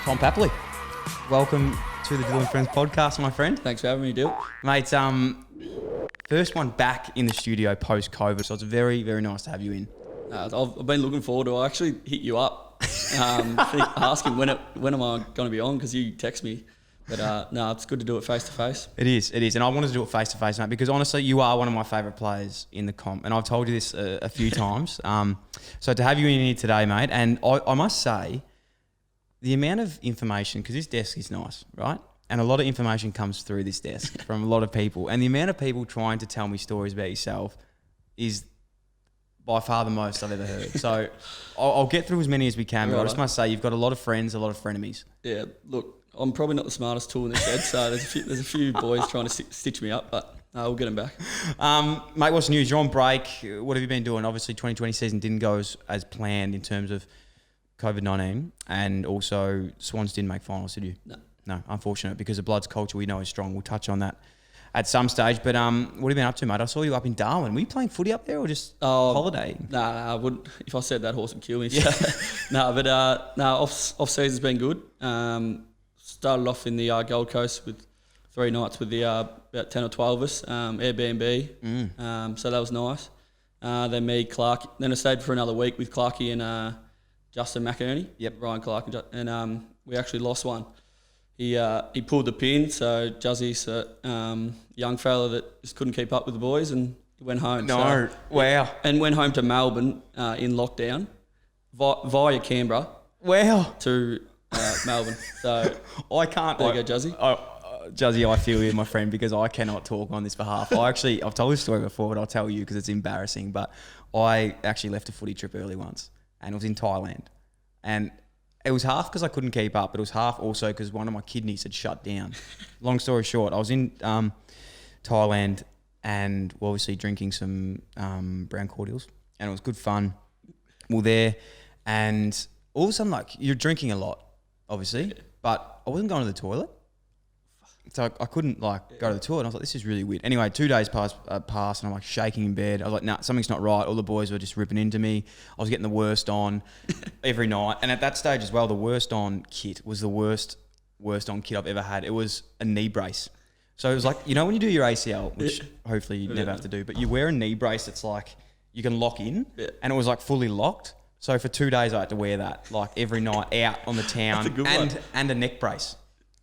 Tom Papley. Welcome to the Dyl Friends podcast, my friend. Thanks for having me, Dyl. Mate, first one back in the studio post-COVID, so it's very, very nice to have you in. I've been looking forward to it. I actually hit you up asking when am I going to be on, because you text me. But no, it's good to do it face-to-face. It is. And I wanted to do it face-to-face, mate, because honestly, you are one of my favourite players in the comp, and I've told you this a few times. So to have you in here today, mate, and I must say, the amount of information, because this desk is nice, right? And a lot of information comes through this desk from a lot of people. And the amount of people trying to tell me stories about yourself is by far the most I've ever heard. So I'll get through as many as we can, but I just must say you've got a lot of friends, a lot of frenemies. Yeah, look, I'm probably not the smartest tool in the shed, so there's a few boys trying to stitch me up, but we'll get them back. Mate, what's the news? You're on break. What have you been doing? Obviously, 2020 season didn't go as planned in terms of COVID-19, and also Swans didn't make finals, did you? No, unfortunate, because the Bloods culture we know is strong. We'll touch on that at some stage. But what have you been up to, mate? I saw you up in Darwin. Were you playing footy up there or just holidaying? Nah, I wouldn't. If I said that, horse would kill me. So. Off season's been good. Started off in the Gold Coast with 3 nights with the about 10 or 12 of us, Airbnb. So that was nice. Then me, Clark. Then I stayed for another week with Clarky and Justin McInerney. Yep. Ryan Clark and we actually lost one. He pulled the pin, so Juzzy's a young fella that just couldn't keep up with the boys and went home. No, wow. And went home to Melbourne in lockdown via Canberra. Wow. To Melbourne. So I can't. There you go, Juzzy. Juzzy, I feel you, my friend, because I cannot talk on this behalf. I've told this story before, but I'll tell you because it's embarrassing. But I actually left a footy trip early once, and it was in Thailand. And it was half because I couldn't keep up, but it was half also because one of my kidneys had shut down. Long story short, I was in Thailand and we're obviously drinking some brown cordials, and it was good fun. We're there, and all of a sudden, like, you're drinking a lot, obviously, but I wasn't going to the toilet. So I couldn't go to the toilet. And I was like, this is really weird. Anyway, 2 days passed and I'm like shaking in bed. I was like, nah, something's not right. All the boys were just ripping into me. I was getting the worst on every night. And at that stage as well, the worst on kit was the worst on kit I've ever had. It was a knee brace. So it was like, you know when you do your ACL, which hopefully you never have to do, but you wear a knee brace that's like, you can lock in, and it was like fully locked. So for 2 days I had to wear that like every night out on the town. That's a good one. And a neck brace.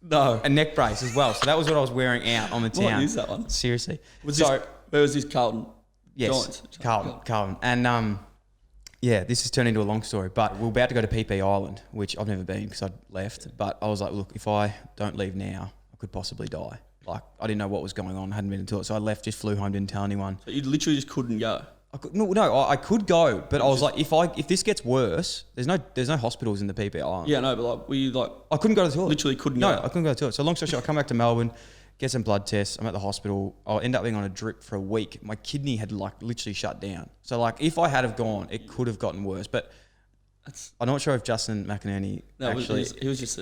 No. A neck brace as well. So that was what I was wearing out on the town. What is that one? Seriously. Where was this, Carlton? Yes, Carlton. And this has turned into a long story, but we're about to go to PP Island, which I've never been because I'd left. But I was like, look, if I don't leave now, I could possibly die. Like, I didn't know what was going on, hadn't been into it. So I left, just flew home, didn't tell anyone. So you literally just couldn't go? I could go, but I was like, if this gets worse, there's no hospitals in the PP Island. Yeah, no, but like, were you like... I couldn't go to the toilet. Literally couldn't go? No, I couldn't go to the toilet. So long story short, I come back to Melbourne, get some blood tests. I'm at the hospital. I'll end up being on a drip for a week. My kidney had like literally shut down. So like, if I had have gone, it could have gotten worse. But I'm not sure if Justin McInerney he was just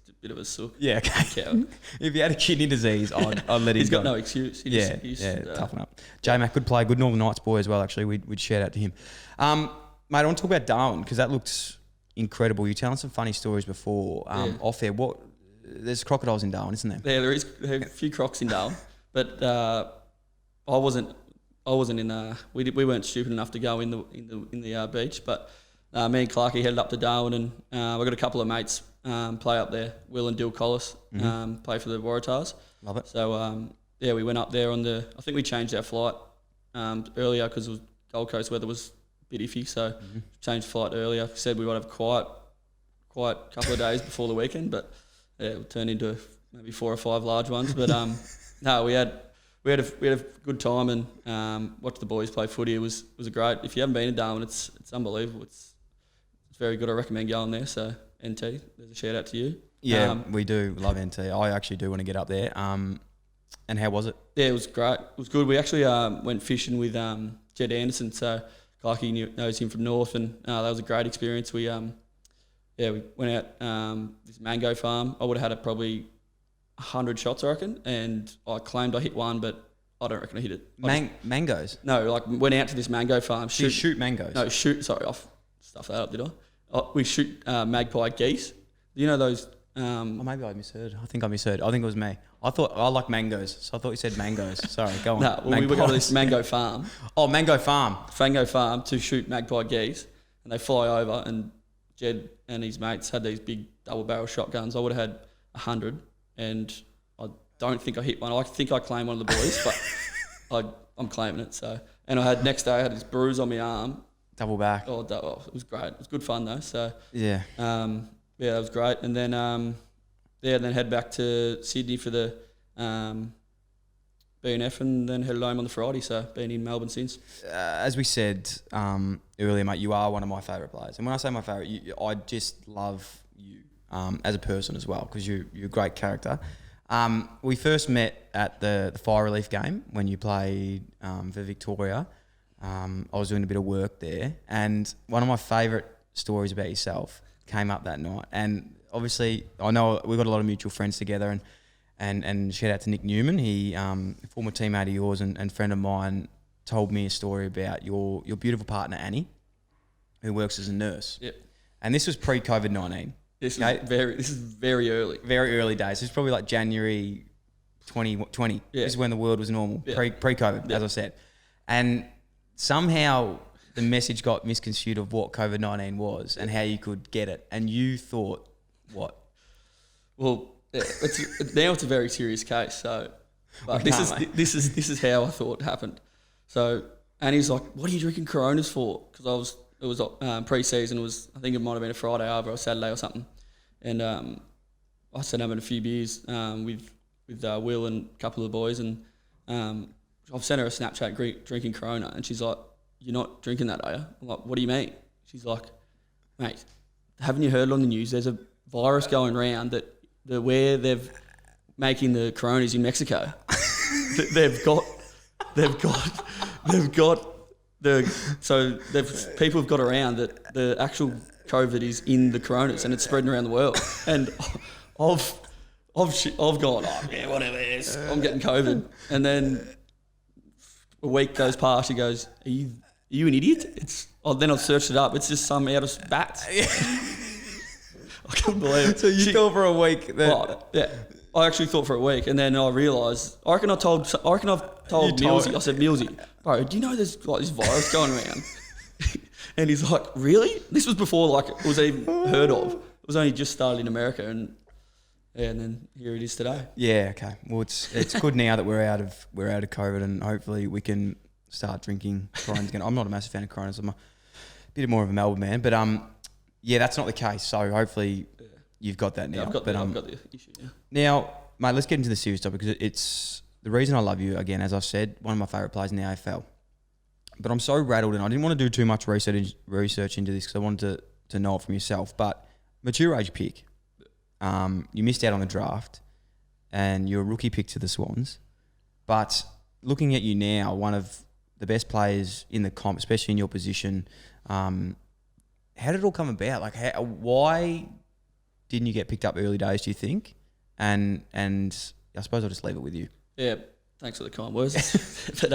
a bit of a sook. Yeah, okay. If he had a kidney disease, I'd let him go. He's got no excuse. Toughen up. J-Mac, good play, good Northern Knights boy as well, actually. We'd shout out to him. Mate, I want to talk about Darwin because that looked incredible. You were telling some funny stories before off air. There's crocodiles in Darwin, isn't there? Yeah, there are a few crocs in Darwin, but I wasn't in. We weren't stupid enough to go in the beach, but me and Clarky headed up to Darwin, and I got a couple of mates play up there. Will and Dyl Collis play for the Waratahs. Love it. So we went up there I think we changed our flight earlier because Gold Coast weather was a bit iffy, so changed flight earlier. Said we would have quiet couple of days before the weekend, but it turned into maybe 4 or 5 large ones. But no, we had a good time and watched the boys play footy. It was great. If you haven't been to Darwin, it's unbelievable. It's very good. I recommend going there. So NT, there's a shout out to you. Yeah, we do love NT. I actually do want to get up there. And how was it? Yeah, it was great. It was good. We actually went fishing with Jed Anderson. So Clarky knows him from North, and that was a great experience. We went out this mango farm. I would have had probably 100 shots, I reckon, and I claimed I hit one, but I don't reckon I hit it. Mangoes? No, like went out to this mango farm. You shoot mangoes? No, sorry, I stuffed that up, did I? We shoot magpie geese. You know those. Oh, maybe I misheard. I think I misheard. I think it was me. I thought I like mangoes, so I thought you said mangoes. Sorry, go on. No, well, we go to this mango farm. Oh, Mango Farm. Fango Farm to shoot magpie geese, and they fly over, and Jed and his mates had these big double barrel shotguns. I would have had 100, and I don't think I hit one. I think I claimed one of the boys, but I'm claiming it. So, and next day I had this bruise on my arm. Double back. Oh, it was great. It was good fun though. So Yeah. yeah, that was great. And then then head back to Sydney for the B&F, and then headed home on the Friday. So been in Melbourne since. As we said earlier, mate, you are one of my favourite players. And when I say my favourite, I just love you as a person as well, because you're a great character. We first met at the fire relief game when you played for Victoria. I was doing a bit of work there, and one of my favourite stories about yourself came up that night. And obviously, I know we've got a lot of mutual friends together, and shout out to Nick Newman. He, former teammate of yours and friend of mine, told me a story about your beautiful partner Annie, who works as a nurse. Yep. And this was pre-COVID-19. This is very early. Very early days. This is probably like January 2020. Yeah. This is when the world was normal, Yeah. pre-COVID, Yeah. as I said. And somehow the message got misconstrued of what COVID-19 was and how you could get it. And you thought, what? Well, yeah, now it's a very serious case. So, but this is how I thought it happened. So Annie's like, "What are you drinking Coronas for?" Because it was pre-season. I think it might have been a Friday over or Saturday or something. And I said having a few beers with Will and a couple of the boys, and I've sent her a Snapchat drinking Corona, and she's like, "You're not drinking that, are you?" I'm like, "What do you mean?" She's like, "Mate, haven't you heard on the news? There's a virus going around that where they've making the Coronas in Mexico. People have got around that the actual COVID is in the Coronas and it's spreading around the world." And I've gone, "Oh yeah, whatever it is, I'm getting COVID." And then a week goes past, she goes, "Are you an idiot?" Then I've searched it up. It's just some out of bats. I couldn't believe it. So you thought for a week that... Oh, yeah. I actually thought for a week, and then I realised. I reckon I've told Millsy. I said, "Millsy, bro, do you know there's like this virus going around?" And he's like, "Really?" This was before like it was even heard of. It was only just started in America, and then here it is today. Yeah, okay. Well, it's good now that we're out of COVID, and hopefully we can start drinking Coronas again. I'm not a massive fan of Coronas. I'm a bit more of a Melbourne man, but yeah, that's not the case. So hopefully you've got that now. Yeah, I've got the issue now. Now, mate, let's get into the serious topic, because it's the reason I love you, again, as I've said, one of my favourite players in the AFL. But I'm so rattled, and I didn't want to do too much research into this because I wanted to know it from yourself. But mature age pick, you missed out on the draft, and you're a rookie pick to the Swans. But looking at you now, one of the best players in the comp, especially in your position, how did it all come about? Like, why didn't you get picked up early days, do you think? And I suppose I'll just leave it with you. Yeah, thanks for the kind words. But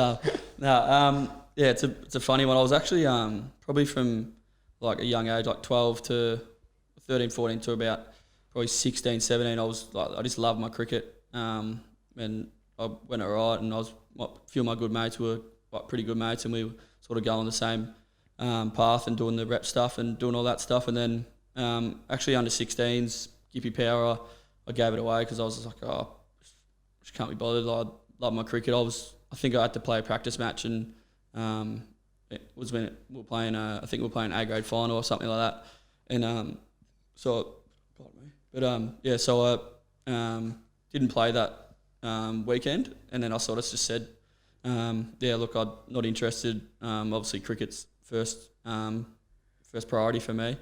yeah, it's a funny one. I was actually probably from like a young age, like 12 to 13, 14 to about probably 16, 17. I just loved my cricket, and I went alright. And a few of my good mates were like pretty good mates, and we were sort of going the same path and doing the rep stuff and doing all that stuff. And then actually under 16s, Gippy Power, I gave it away because I was just like, oh, just can't be bothered. I love my cricket. I think I had to play a practice match, and it was when we were playing. I think we were playing A grade final or something like that. And so, pardon me. But yeah, so I didn't play that weekend, and then I sort of just said, yeah, look, I'm not interested. Obviously, cricket's first priority for me.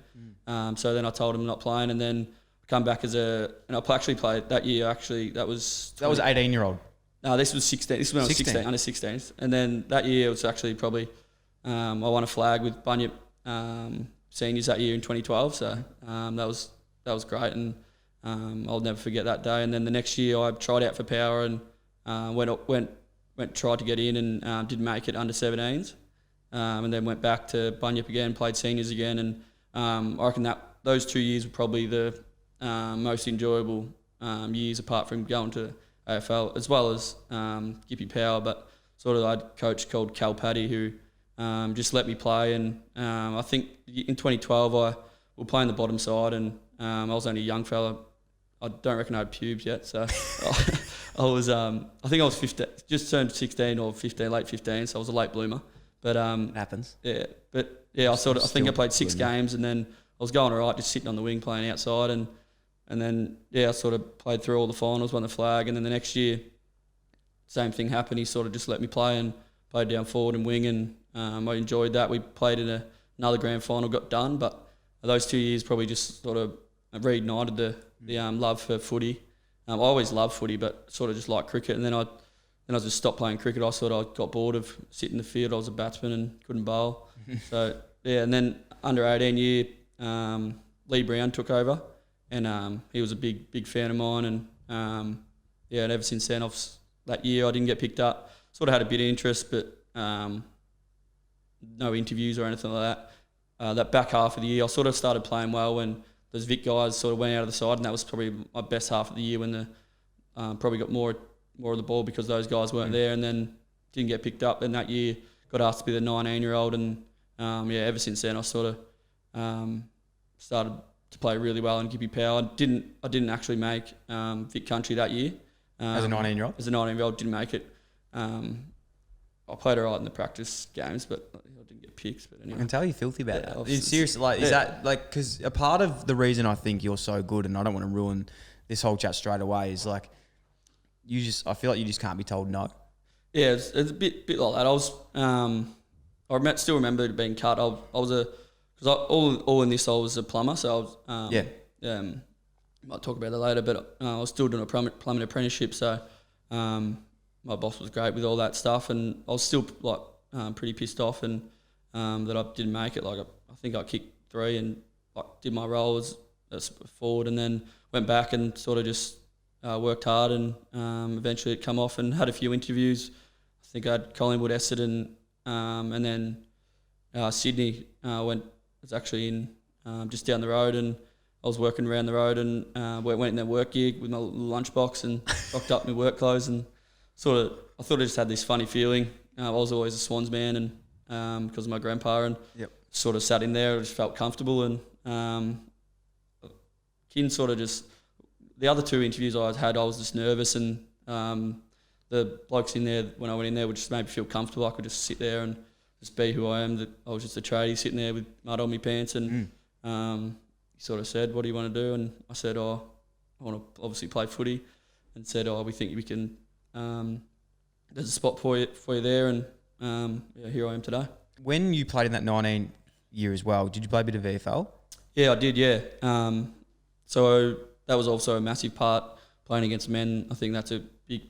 So then I told him not playing, and then come back and I actually played that year. Actually, that was 18-year-old. No, this was 16. This was when I was 16. under 16s, and then that year it was actually probably I won a flag with Bunyip seniors that year in 2012. So that was great, and I'll never forget that day. And then the next year I tried out for Power and went tried to get in and didn't make it under 17s. And then went back to Bunyip again, played seniors again, and I reckon that those 2 years were probably the most enjoyable years apart from going to AFL, as well as Gippy Power. But sort of I had a coach called Cal Paddy who just let me play. And I think in 2012 I was playing the bottom side, and I was only a young fella. I don't reckon I had pubes yet, so I was. I think I was 15, just turned 16 or 15, late 15, so I was a late bloomer. But it happens. Yeah, but yeah, I think I played 6 games, and then I was going alright, just sitting on the wing playing outside, and then I sort of played through all the finals, won the flag, and then the next year, same thing happened. He sort of just let me play and played down forward and wing, and I enjoyed that. We played in another grand final, got done, but those 2 years probably just sort of reignited the love for footy. I always loved footy, but sort of just like cricket. And then I just stopped playing cricket. I sort of got bored of sitting in the field. I was a batsman and couldn't bowl. So yeah, and then under 18 year, Lee Brown took over, and he was a big fan of mine. And and ever since then, that year I didn't get picked up. Sort of had a bit of interest, but no interviews or anything like that. That back half of the year, I sort of started playing well when those Vic guys sort of went out of the side, and that was probably my best half of the year when the probably got more of the ball because those guys weren't there, and then didn't get picked up. And that year got asked to be the 19-year-old, and ever since then I sort of started to play really well in Gippy Power. I didn't actually make Vic Country that year. As a 19-year-old? As a 19-year-old, didn't make it. I played all right in the practice games, but I didn't get picked. But anyway. I can tell you're filthy about that. It's seriously, like, is that like, because a part of the reason I think you're so good, and I don't want to ruin this whole chat straight away, is like, I feel like you just can't be told no. Yeah, it's a bit like that. I still remember being cut. Because all in this I was a plumber, so I was might talk about that later, but I was still doing a plumbing apprenticeship, so my boss was great with all that stuff, and I was still like pretty pissed off and that I didn't make it. Like I think I kicked 3 and like did my role as forward, and then went back and sort of just worked hard, and eventually it come off and had a few interviews. I think I had Collingwood, Essendon, and then Sydney was actually in just down the road, and I was working around the road, and went in their work gig with my lunchbox and rocked up my work clothes, and I thought I just had this funny feeling. I was always a Swans man, and because of my grandpa, and sort of sat in there, I just felt comfortable, and Kin sort of just, the other 2 interviews I had, I was just nervous, and the blokes in there, when I went in there, would just make me feel comfortable. I could just sit there and just be who I am. That I was just a tradie sitting there with mud on my pants, and he sort of said, "What do you want to do?" And I said, "Oh, I want to obviously play footy," and said, "Oh, we think we can. There's a spot for you there," and here I am today. When you played in that 19 year as well, did you play a bit of VFL? Yeah, I did. Yeah. So that was also a massive part, playing against men. I think that's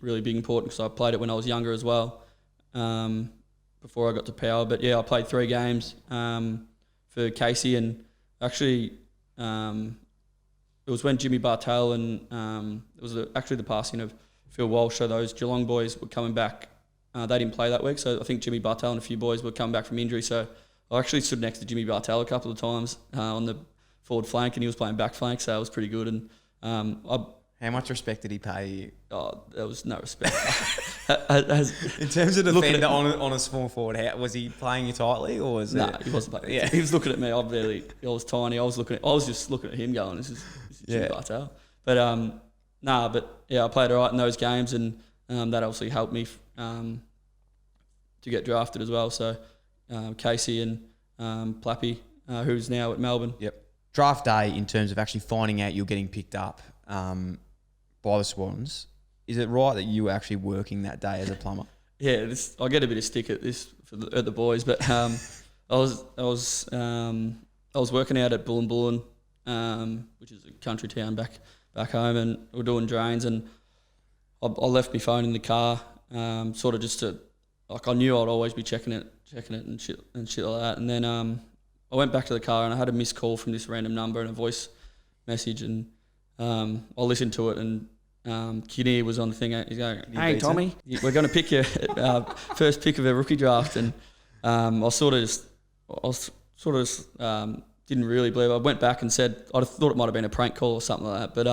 really big important, because I played it when I was younger as well, before I got to Power. But yeah, I played 3 games for Casey, and actually it was when Jimmy Bartel and it was actually the passing of Phil Walsh. So those Geelong boys were coming back. They didn't play that week, so I think Jimmy Bartel and a few boys were coming back from injury. So I actually stood next to Jimmy Bartel a couple of times on the forward flank, and he was playing back flank, so it was pretty good. And how much respect did he pay you? Oh, there was no respect. In terms of defender on a small forward, was he playing you tightly, or was it? He wasn't playing. Yeah, he was looking at me. I was tiny. I was just looking at him, going, "This is Jimmy Bartel." But I played all right in those games, and that obviously helped me to get drafted as well. So Casey and Papley, who's now at Melbourne. Yep. Draft day, in terms of actually finding out you're getting picked up by the Swans, is it right that you were actually working that day as a plumber? Yeah, I get a bit of stick at this at the boys, but I was working out at Bullen, which is a country town back home, and we were doing drains, and I left my phone in the car, sort of just to, like, I knew I'd always be checking it and shit like that, and then I went back to the car, and I had a missed call from this random number and a voice message, and I listened to it, and Kinney was on the thing. He's going, "Hey, Tommy, we're going to pick your first pick of a rookie draft," and I was sort of didn't really believe it. I went back and said, I thought it might have been a prank call or something like that. But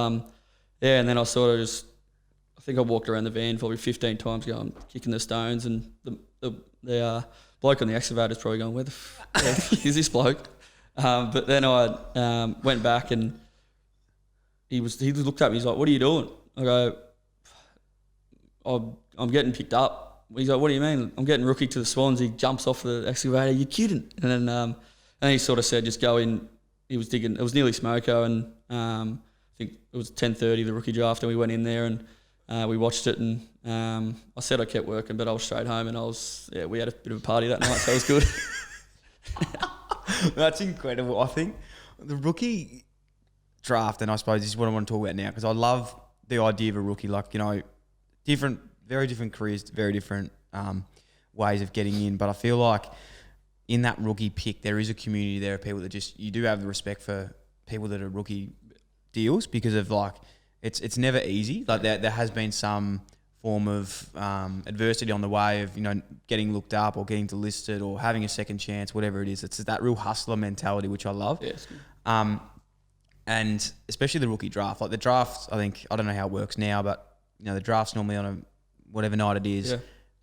yeah, and then I sort of just, I think I walked around the van probably 15 times going, kicking the stones, and the bloke on the excavator is probably going, where the f- is this bloke? But then I went back and he looked at me, he's like, what are you doing? I go, I'm getting picked up. He's like, what do you mean? I'm getting rookie to the Swans. He jumps off the excavator. You're kidding. And then he sort of said, just go in. He was digging. It was nearly smoko, and I think it was 10:30 the rookie draft, and we went in there and we watched it. And I said I kept working, but I was straight home, and we had a bit of a party that night, so it was good. That's incredible. I think the rookie draft, and I suppose this is what I want to talk about now, because I love the idea of a rookie, like, you know, very different careers, very different ways of getting in. But I feel like in that rookie pick, there is a community there of people that just, you do have the respect for people that are rookie deals, because of like, it's never easy. Like there has been some form of adversity on the way of, you know, getting looked up or getting delisted or having a second chance, whatever it is. It's that real hustler mentality, which I love. Yes. And especially the rookie draft. Like the draft, I don't know how it works now, but you know, the draft's normally on a whatever night it is. Yeah.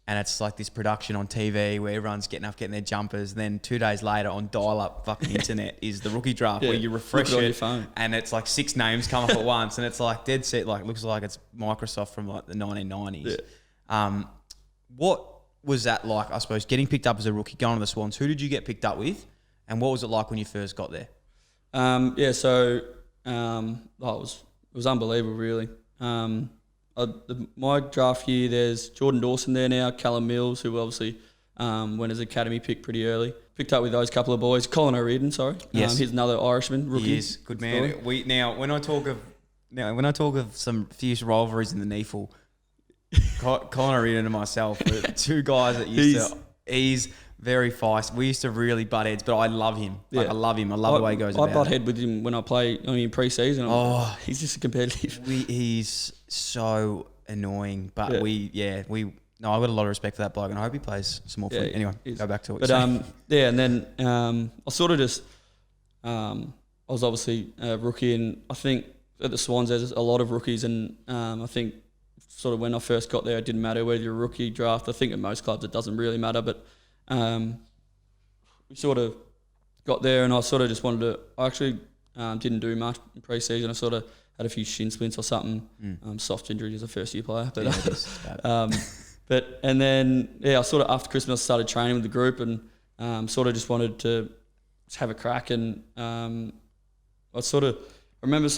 And it's like this production on TV where everyone's getting their jumpers. Then 2 days later on dial-up fucking internet is the rookie draft, where you refresh it on your phone, and it's like 6 names come up at once, and it's like dead set, like looks like it's Microsoft from like the 1990s. Yeah. What was that like, I suppose, getting picked up as a rookie, going to the Swans? Who did you get picked up with, and what was it like when you first got there? It was unbelievable, really. My draft year, there's Jordan Dawson there now, Callum Mills, who obviously went as academy pick pretty early. Picked up with those couple of boys. Colin O'Riordan, sorry. Yes. He's another Irishman, rookie. He is, good man. When I talk of some fierce rivalries in the NEAFL, Colin O'Riordan and myself are two guys that he's very feisty. We used to really butt heads, but I love him. Like, I love him. I love the way he goes about it. I butt head with him when I play in pre-season. He's just competitive. He's so annoying, but I've got a lot of respect for that bloke, and I hope he plays some more footy. Anyway, go back to it. But and then I sort of just I was obviously a rookie, and I think at the Swans there's a lot of rookies, and I think sort of when I first got there, it didn't matter whether you're a rookie draft. I think at most clubs it doesn't really matter, but we sort of got there, and I sort of just wanted to. I actually didn't do much in pre-season. I sort of had a few shin splints or something, soft injury as a first-year player. But I sort of after Christmas I started training with the group, and sort of just wanted to have a crack. And I remember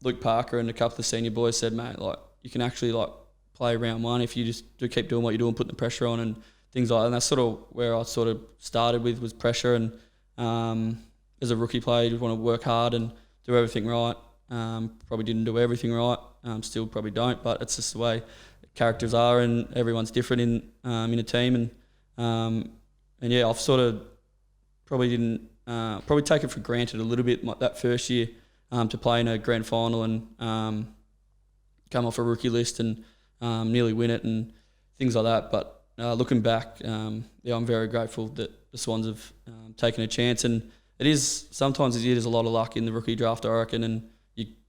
Luke Parker and a couple of the senior boys said, mate, like you can actually like play round one if you just do keep doing what you're doing, putting the pressure on and things like that. And that's sort of where I sort of started with, was pressure. And as a rookie player, you just want to work hard and do everything right. Probably didn't do everything right. Still probably don't, but it's just the way characters are, and everyone's different in a team. And I've sort of probably didn't probably take it for granted a little bit that first year to play in a grand final and come off a rookie list and nearly win it and things like that. But looking back, I'm very grateful that the Swans have taken a chance, and it is sometimes it is a lot of luck in the rookie draft, I reckon. And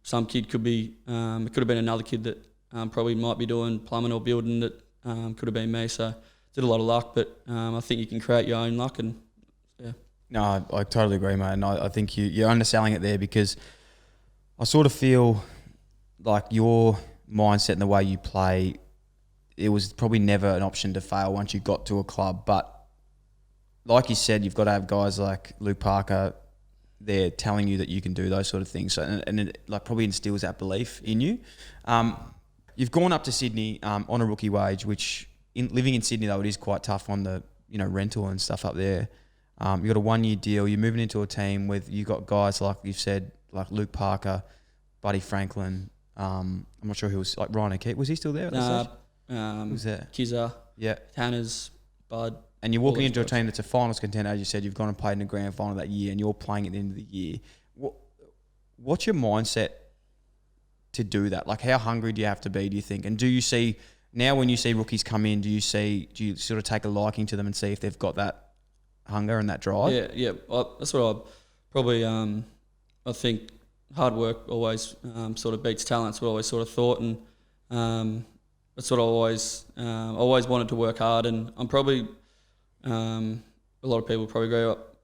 some kid could be it could have been another kid that probably might be doing plumbing or building that could have been me. So did a lot of luck, but I think you can create your own luck. And no, I totally agree, mate. And I think you're underselling it there, because I sort of feel like your mindset and the way you play, it was probably never an option to fail once you got to a club. But like you said, you've got to have guys like Luke Parker there telling you that you can do those sort of things. So, and it like probably instills that belief in you. You've gone up to Sydney on a rookie wage, which living in Sydney though, it is quite tough on the rental and stuff up there. You've got a 1-year deal. You're moving into a team with, you've got guys like you've said, like Luke Parker, Buddy Franklin. I'm not sure who was, like Ryan O'Keefe. Was he still there at that stage? Who's there? Kizza. Yeah. Tanners, Bud. And you're walking into a team that's a finals contender, as you said. You've gone and played in a grand final that year, and you're playing at the end of the year. What's your mindset to do that? Like, how hungry do you have to be, do you think? And do you see, now when you see rookies come in, do you sort of take a liking to them and see if they've got that hunger and that drive? Yeah. Well, that's what probably I think hard work always sort of beats talent. That's what I always sort of thought, and that's what I always wanted to work hard. And I'm probably a lot of people probably grow up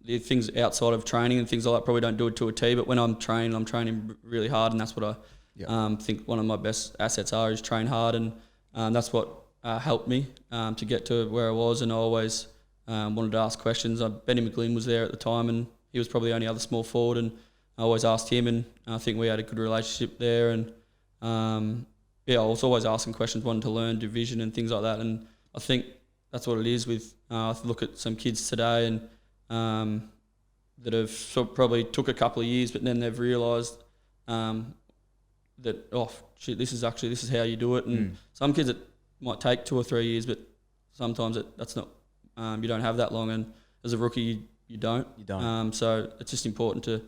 the things outside of training and things like that probably don't do it to a T. But when I'm training really hard, and that's what I think one of my best assets is train hard, and that's what helped me to get to where I was. And I always wanted to ask questions. Benny McGlynn was there at the time, and he was probably the only other small forward, and I always asked him, and I think we had a good relationship there. And I was always asking questions, wanting to learn division and things like that. And I think that's what it is with. I look at some kids today and that have sort of probably took a couple of years, but then they've realised that this is how you do it. And some kids it might take 2 or 3 years, but sometimes that's not. You don't have that long, and as a rookie you don't. You don't. So it's just important to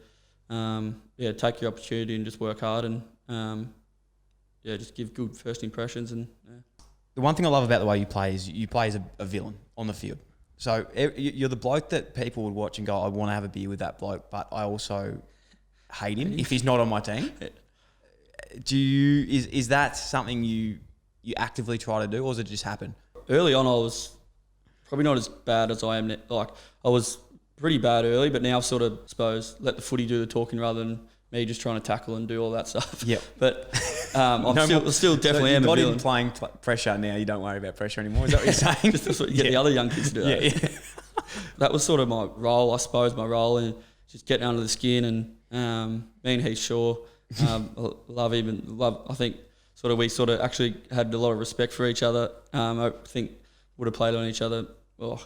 take your opportunity and just work hard and just give good first impressions. And the one thing I love about the way you play is you play as a villain on the field. So you're the bloke that people would watch and go, I want to have a beer with that bloke, but I also hate him if he's not on my team. Is that something you actively try to do, or does it just happen? Early on, I was probably not as bad as I am now. Like, I was pretty bad early, but now I've sort of, suppose, let the footy do the talking rather than me just trying to tackle and do all that stuff. Yeah. But I'm still definitely so am a villain. You've got him playing pressure now, you don't worry about pressure anymore. Is that what you're saying? Just that's what you get the other young kids to do. Yeah. That was sort of my role, I suppose, and just getting under the skin. And me and Heath Shaw, I think we actually had a lot of respect for each other. I think would have played on each other a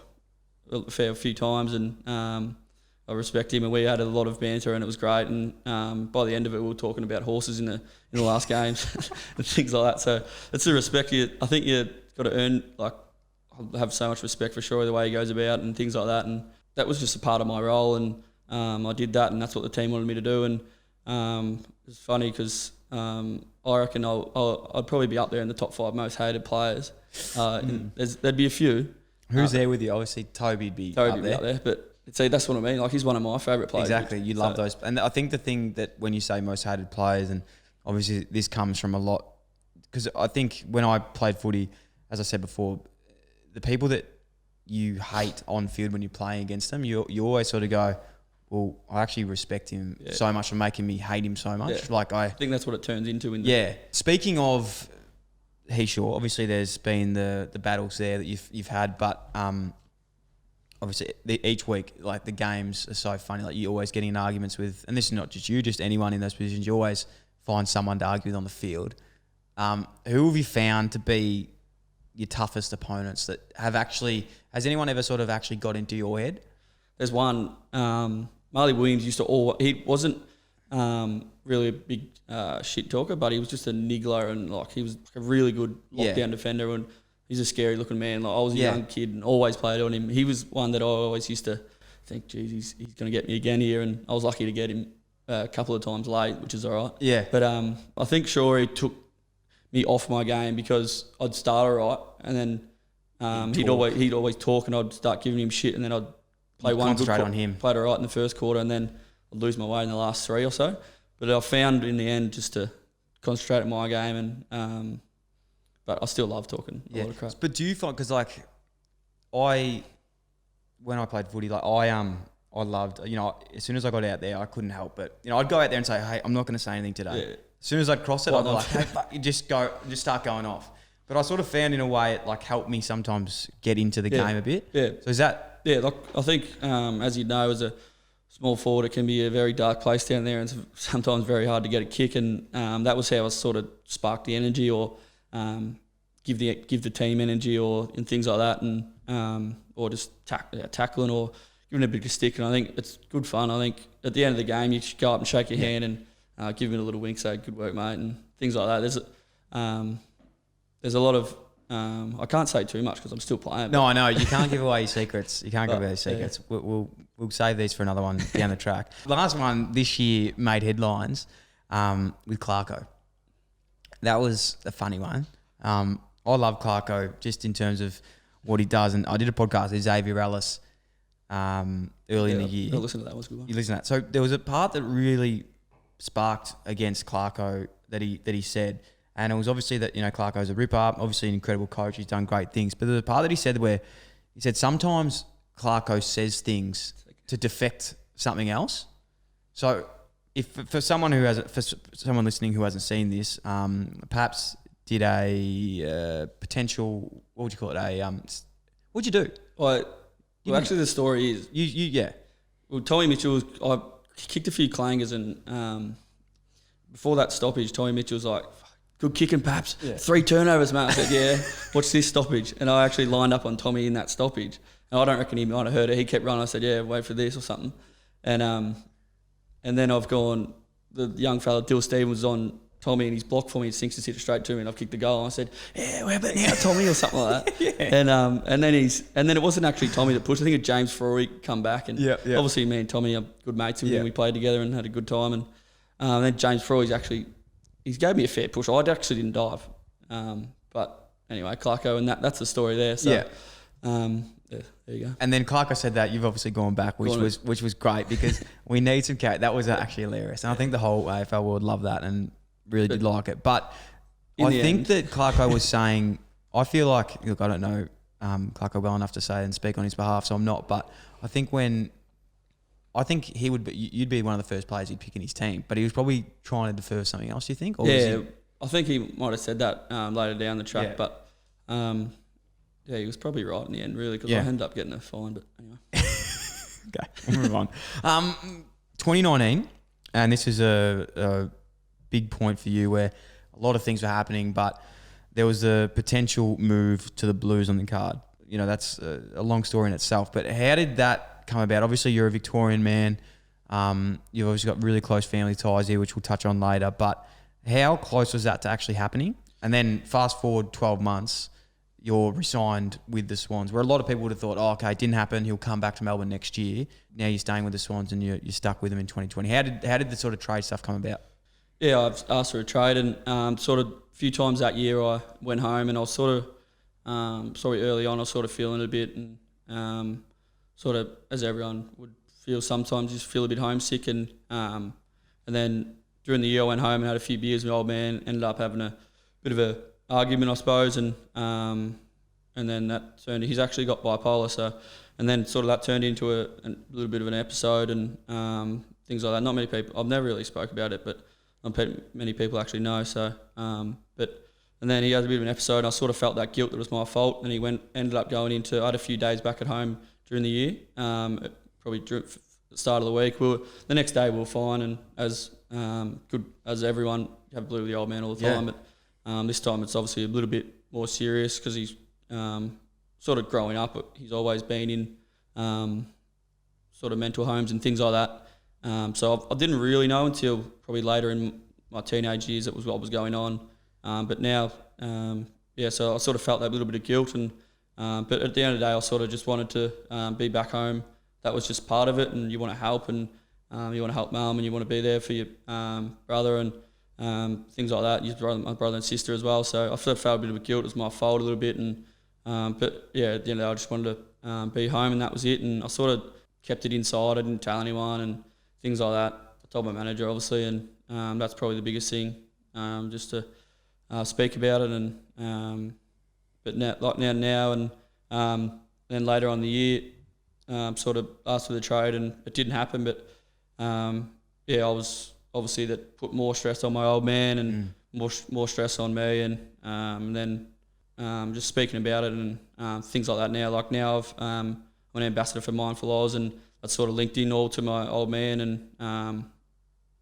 fair few times, and I respect him, and we had a lot of banter, and it was great. And by the end of it, we were talking about horses in the last games and things like that. So it's the respect I think you got to earn. Like, I have so much respect for Shaw, the way he goes about and things like that. And that was just a part of my role, and I did that, and that's what the team wanted me to do. And it's funny because I reckon I'd probably be up there in the top 5 most hated players. There'd be a few. Who's there with you? Obviously, Toby'd be up there. But see, that's what I mean. Like, he's one of my favourite players. Exactly. You love those. And I think the thing that when you say most hated players, and obviously this comes from a lot, because I think when I played footy, as I said before, the people that you hate on field when you're playing against them, you always sort of go, well, I actually respect him so much for making me hate him so much. Yeah. Like I think that's what it turns into. Speaking of Heath Shaw, obviously there's been the battles there that you've had, but obviously each week, like, the games are so funny. Like, you're always getting in arguments with, and this is not just you, just anyone in those positions. You always find someone to argue with on the field. Who have you found to be your toughest opponents that have actually? Has anyone ever sort of actually got into your head? There's one. Marley Williams used to he wasn't really a big shit talker, but he was just a niggler, and like, he was a really good lockdown defender, and he's a scary looking man. Like, I was a young kid and always played on him. He was one that I always used to think, geez, he's going to get me again here, and I was lucky to get him a couple of times late, which is all right. Yeah. But I think Shawry took me off my game because I'd start all right, and then he'd always talk, and I'd start giving him shit, and then I'd play one good on him. Played all right in the first quarter, and then I'd lose my way in the last 3 or so. But I found in the end just to concentrate on my game, and but I still love talking a lot of crap. But do you find, because like when I played footy, like I loved, as soon as I got out there, I couldn't help but, I'd go out there and say, hey, I'm not going to say anything today. Yeah. As soon as I'd cross it, I'd be like, hey, fuck, you just start going off. But I sort of found in a way it like helped me sometimes get into the game a bit. Yeah. So is that? Yeah, look, I think as you know, as a small forward, it can be a very dark place down there, and it's sometimes very hard to get a kick. And that was how I sort of sparked the energy, or give the team energy, or and things like that, and or just tackling or giving a big stick. And I think it's good fun. I think at the end of the game, you should go up and shake your hand and give him a little wink, say good work, mate, and things like that. There's a lot of I can't say too much because I'm still playing. No, I know you can't give away your secrets. You can't give away your secrets. Yeah. We'll save these for another one down the track. The last one this year made headlines with Clarko. That was a funny one. I love Clarko just in terms of what he does, and I did a podcast with Xavier Ellis early in the year. I listened to that. It was a good one. You listen to that. So there was a part that really sparked against Clarko that he said, and it was obviously that, you know, Clarko's a ripper, obviously an incredible coach. He's done great things, but there's a part that he said where he said sometimes Clarko says things to defect something else. So if for someone listening who hasn't seen this, perhaps did a potential, what would you call it? What'd you do? Well, actually, the story is yeah. Well, Tommy Mitchell, I kicked a few clangers, and before that stoppage, Tommy Mitchell was like, "Good kicking, Paps. Yeah. 3 turnovers, mate." I said, "Yeah, watch this stoppage." And I actually lined up on Tommy in that stoppage. And I don't reckon he might have heard it. He kept running. I said, "Yeah, wait for this or something." And then I've gone, the young fella, Dyl Friends, was on Tommy, and he's blocked for me. He sinks his hit straight to me, and I've kicked the goal. And I said, "Yeah, where about now, Tommy?" or something like that. Yeah. And then it wasn't actually Tommy that pushed. I think it James Froy come back, and obviously me and Tommy are good mates, and we played together and had a good time. And then James Froy's he gave me a fair push. I actually didn't dive, but anyway, Clarko, and that's the story there. So, there you go. And then Clarko said that you've obviously gone back, which was great because we need some character. That was actually hilarious, and I think the whole AFL world loved that and really did like it. But I think that Clarko was saying, I feel like, look, I don't know Clarko well enough to say and speak on his behalf, so I'm not. But I think you'd be one of the first players he'd pick in his team, but he was probably trying to defer something else. Do you think? Or I think he might have said that later down the track, but. He was probably right in the end, really, because I ended up getting a fine. But anyway, okay, we'll move on. 2019, and this is a big point for you, where a lot of things were happening, but there was a potential move to the Blues on the card. You know, that's a long story in itself. But how did that come about? Obviously, you're a Victorian man. You've obviously got really close family ties here, which we'll touch on later. But how close was that to actually happening? And then fast forward 12 months. You're re-signed with the Swans, where a lot of people would have thought, oh, okay, it didn't happen. He'll come back to Melbourne next year. Now you're staying with the Swans and you're stuck with them in 2020. How did the sort of trade stuff come about? Yeah, I've asked for a trade, and sort of a few times that year I went home, and I was sort of, early on, I was sort of feeling it a bit, and sort of, as everyone would feel sometimes, just feel a bit homesick, and then during the year I went home and had a few beers with my old man, ended up having a bit of a argument, I suppose, and then that turned. He's actually got bipolar, so, and then sort of that turned into a little bit of an episode and things like that. Not many people. I've never really spoke about it, but not many people actually know. So, and then he had a bit of an episode. And I sort of felt that guilt that it was my fault, and he ended up going into. I had a few days back at home during the year. Probably during the start of the week. The next day we were fine, and as good as everyone, you have blue with the old man all the time, but. This time it's obviously a little bit more serious because he's sort of growing up. He's always been in sort of mental homes and things like that. So I didn't really know until probably later in my teenage years that was what was going on. But now, so I sort of felt that little bit of guilt. But at the end of the day, I sort of just wanted to be back home. That was just part of it, and you want to help, and you want to help mum, and you want to be there for your brother and things like that. My brother and sister as well. So I sort of felt a bit of a guilt. It was my fault a little bit, and but yeah, at the end of the day, I just wanted to be home, and that was it. And I sort of kept it inside. I didn't tell anyone and things like that. I told my manager obviously, and that's probably the biggest thing, just to speak about it. And but now, and then later on in the year, sort of asked for the trade, and it didn't happen. But I was. Obviously, that put more stress on my old man and more stress on me, and then just speaking about it and things like that now. Like now, I'm an ambassador for Mindful Aus, and that's sort of linked in all to my old man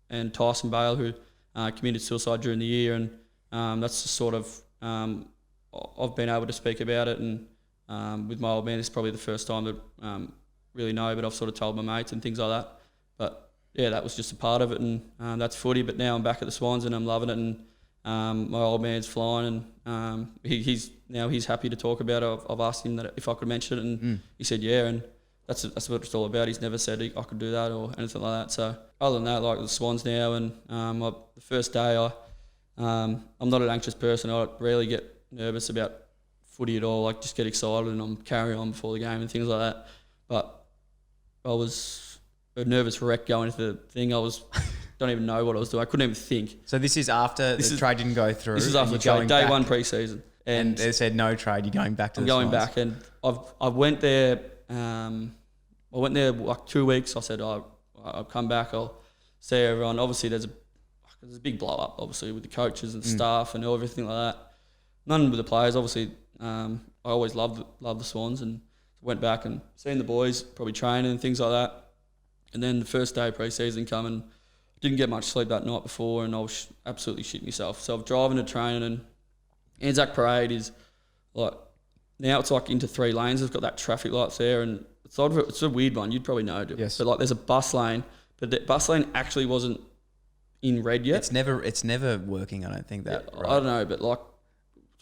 and Tyson Bale, who committed suicide during the year, and that's just sort of I've been able to speak about it, and with my old man, this is probably the first time that really know, but I've sort of told my mates and things like that, but. Yeah, that was just a part of it, and that's footy. But now I'm back at the Swans, and I'm loving it, and my old man's flying, and he's happy to talk about it. I've asked him that if I could mention it, and he said yeah, and that's what it's all about. He's never said I could do that or anything like that. So other than that, like the Swans now, and the first day, I'm not an anxious person. I rarely get nervous about footy at all. Like just get excited, and I'm carrying on before the game and things like that. But was a nervous wreck going into the thing. Don't even know what I was doing. I couldn't even think. So this is after the trade didn't go through. This is after the trade, day one pre-season. And they said no trade, you're going back to the Swans. I'm going back, and I went there. I went there like 2 weeks. I said I'll come back. I'll see everyone. Obviously, there's a big blow up, obviously, with the coaches and staff and everything like that. None with the players, obviously. I always loved the Swans, and went back and seen the boys probably training and things like that. And then the first day of pre-season coming, didn't get much sleep that night before, and I was absolutely shitting myself. So I'm driving to training, and Anzac Parade is like, now it's like into 3 lanes. It's got that traffic lights there, and it's a weird one. You'd probably know it. Yes. But like, there's a bus lane, but the bus lane actually wasn't in red yet. It's never working. I don't think that. Yeah, right. I don't know, but like,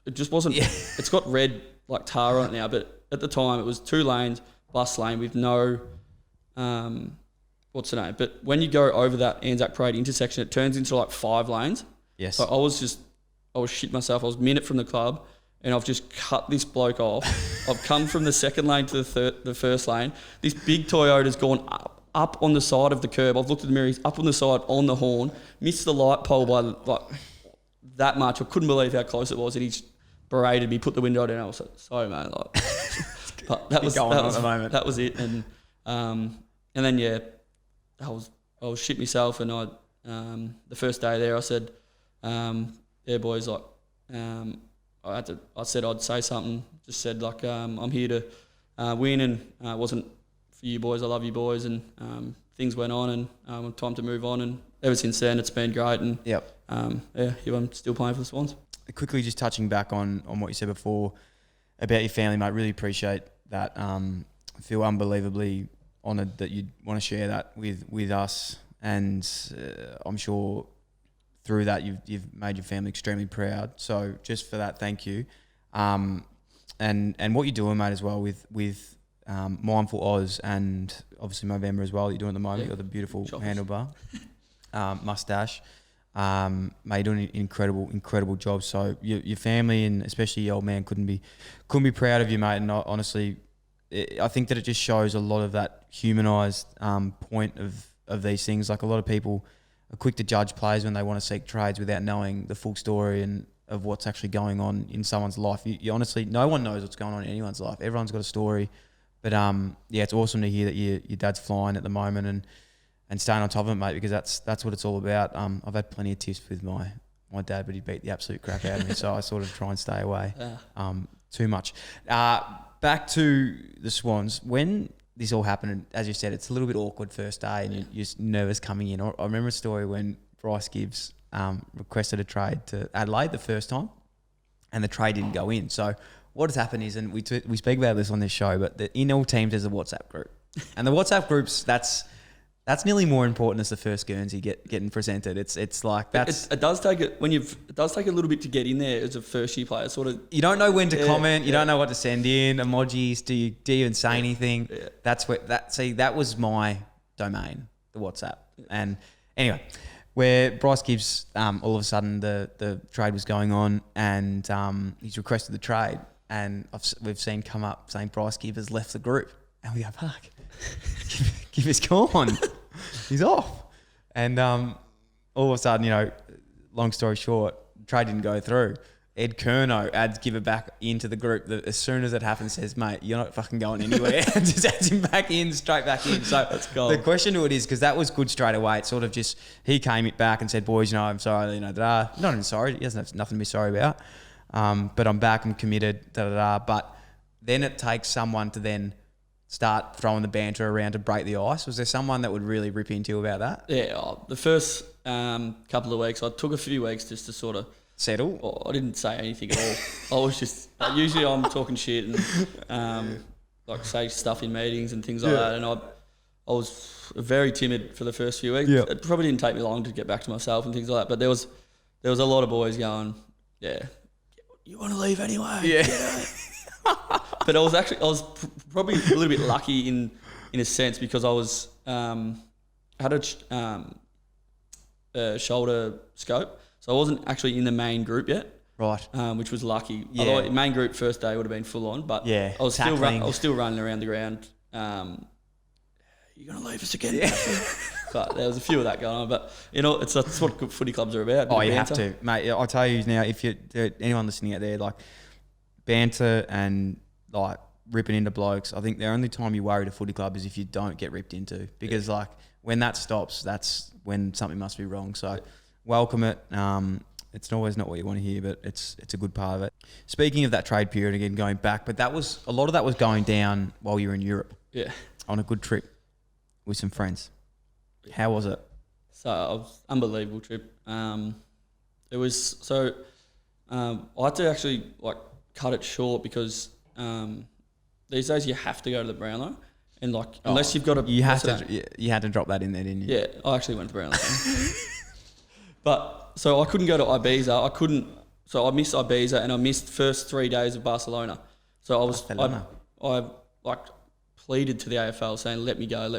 it just wasn't. Yeah. It's got red like tar on it now, but at the time it was 2 lanes, bus lane with no, what's the name? But when you go over that Anzac Parade intersection, it turns into like 5 lanes. Yes. So I was shit myself. I was a minute from the club, and I've just cut this bloke off. I've come from the second lane to the first lane. This big Toyota's gone up on the side of the curb. I've looked at the mirror. He's up on the side on the horn. Missed the light pole by like that much. I couldn't believe how close it was, and he's berated me. Put the window down. I was like, sorry, mate. Like, but that was it. And then yeah, I was shit myself, and I the first day there I said, yeah, boys, like I said I'd say something. Just said like, I'm here to win, and it wasn't for you boys. I love you boys, and things went on, and time to move on. And ever since then, it's been great. And here I'm still playing for the Swans. Quickly, just touching back on what you said before about your family, mate. Really appreciate that. I feel unbelievably honoured that you'd want to share that with us, and I'm sure through that you've made your family extremely proud. So just for that, thank you. And what you're doing, mate, as well with Mindful Aus, and obviously Movember as well. That you're doing at the moment. You've got the beautiful handlebar, mustache. Mate, you're doing an incredible job. So your family, and especially your old man, couldn't be proud of you, mate. And honestly, I think that it just shows a lot of that humanised point of these things. Like, a lot of people are quick to judge players when they want to seek trades without knowing the full story and of what's actually going on in someone's life. You honestly, no one knows what's going on in anyone's life. Everyone's got a story. But it's awesome to hear that your dad's flying at the moment and staying on top of it, mate, because that's what it's all about. I've had plenty of tips with my dad, but he beat the absolute crap out of me, so I sort of try and stay away too much. Back to the Swans. When this all happened, as you said, it's a little bit awkward first day, and you're just nervous coming in. I remember a story when Bryce Gibbs requested a trade to Adelaide the first time, and the trade didn't go in. So what has happened is, and we speak about this on this show, but in all teams there's a WhatsApp group, and the WhatsApp groups, that's nearly more important as the first Guernsey getting presented. It's like that's it does take it does take a little bit to get in there as a first year player. Sort of, you don't know when to comment. You don't know what to send in emojis. Do you even say anything? Yeah. That was my domain, the WhatsApp. And anyway, where Bryce Gibbs, all of a sudden the trade was going on, and he's requested the trade, and we've seen come up saying Bryce Gibbs has left the group, and we go, fuck. Give his call on. He's off. And all of a sudden, long story short, trade didn't go through. Ed Kerno adds Giver back into the group. As soon as it happens, says, mate, you're not fucking going anywhere. And just adds him straight back in. So that's cool. The question to it is, because that was good straight away, it's sort of just, he came back and said, boys, I'm sorry, not even sorry. He doesn't have nothing to be sorry about. But I'm back, I'm committed, But then it takes someone to then start throwing the banter around to break the ice. Was there someone that would really rip into you about that? Yeah, the first couple of weeks, I took a few weeks just to sort of settle. Well, I didn't say anything at all. I was just usually I'm talking shit and like say stuff in meetings and things like that. And I was very timid for the first few weeks. It probably didn't take me long to get back to myself and things like that. But there was a lot of boys going, you want to leave anyway? Yeah. But I was probably a little bit lucky in a sense, because I was had a shoulder scope, so I wasn't actually in the main group yet. Right. Which was lucky. Yeah. Otherwise, main group first day would have been full on, but I was still running around the ground. "You're gonna leave us again?" Yeah. But there was a few of that going on. But that's what good footy clubs are about. Oh, you have to, mate. I'll tell you now. If anyone listening out there, like banter and like ripping into blokes, I think the only time you worry at a footy club is if you don't get ripped into, because like when that stops, that's when something must be wrong. So welcome it. It's always not what you want to hear, but it's a good part of it. Speaking of that trade period again, going back, but a lot of that was going down while you were in Europe. Yeah. On a good trip with some friends. How was it? So it was an unbelievable trip. It was I had to actually like cut it short because these days you have to go to the Brownlow, and like unless you've got a you had to drop that in there, didn't you? Yeah, I actually went to Brownlow. But so I couldn't go to Ibiza. So I missed Ibiza and I missed the first 3 days of Barcelona. So I like pleaded to the AFL saying, let me go. And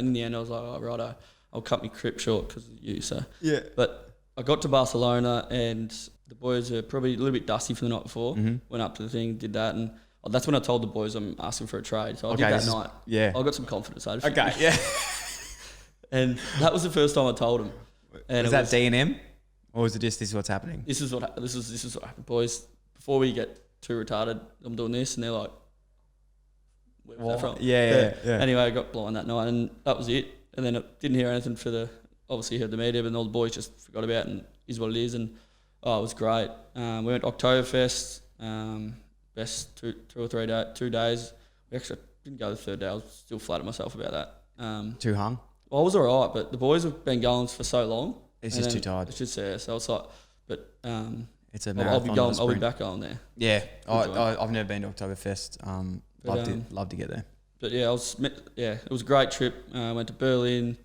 in the end I was like, oh, righto, I'll cut my trip short because of you. So yeah. But I got to Barcelona and the boys were probably a little bit dusty from the night before. Mm-hmm. Went up to the thing, did that, and that's when I told the boys I'm asking for a trade. So I did that night. Yeah. I got some confidence. Okay, yeah. And that was the first time I told them. And was that D&M, or was it just this is what's happening? This is what happened, boys. Before we get too retarded, I'm doing this, and they're like, "Where was that from?" Yeah. Anyway, I got blind that night, and that was it. And then I didn't hear anything obviously heard the media, but all the boys just forgot about it, and is what it is. And it was great. We went to Oktoberfest, best 2 or 3 days. We actually didn't go the third day. I was still flat at myself about that. Too hung? Well, I was all right, but the boys have been going for so long. It's just too tired. It's just there. So it's like, but it's a marathon. I'll be back on there. Yeah, I've never been to Oktoberfest. Love to get there. But yeah, it was a great trip. Went to Berlin,